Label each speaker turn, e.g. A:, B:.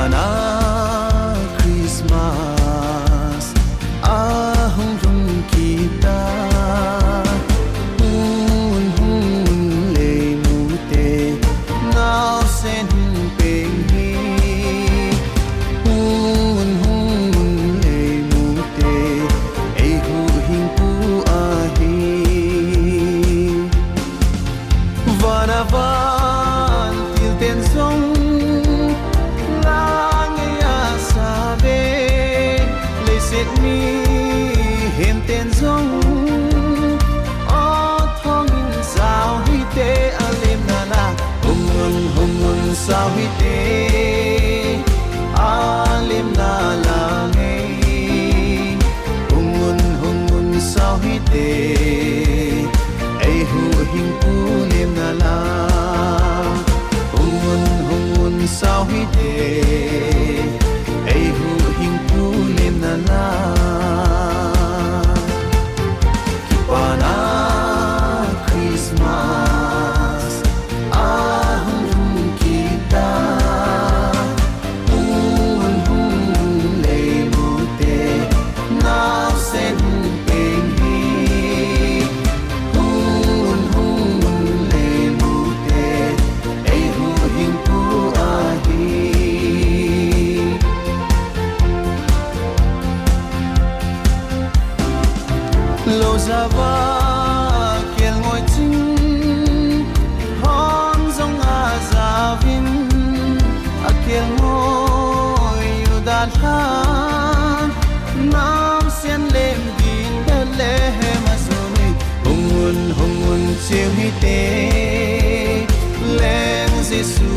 A: pana Christmas ahong rung kita hun hun le mu te ngao sen pe hi hun hun le mu te ei hu hin pu a hi vanavan til ten song mi hem ten zong o thong in sao hi te alem na na hong ngun sao hi te alem na la ngei hong ngun sao hi te ei hu hing pu lem na la hong ngun sao hi te ei hu hing pu lem na la Kipana Christmas ahong rung kita hun hun le mu te ngao sen peng hi hun hun le mu te ei hu hing pu a hi lo zava kiel ngoi ching hom zong a zavin a kiel ngoi yu dan han nam sen lem din de le ma soni hong un chiu hi te leng jesu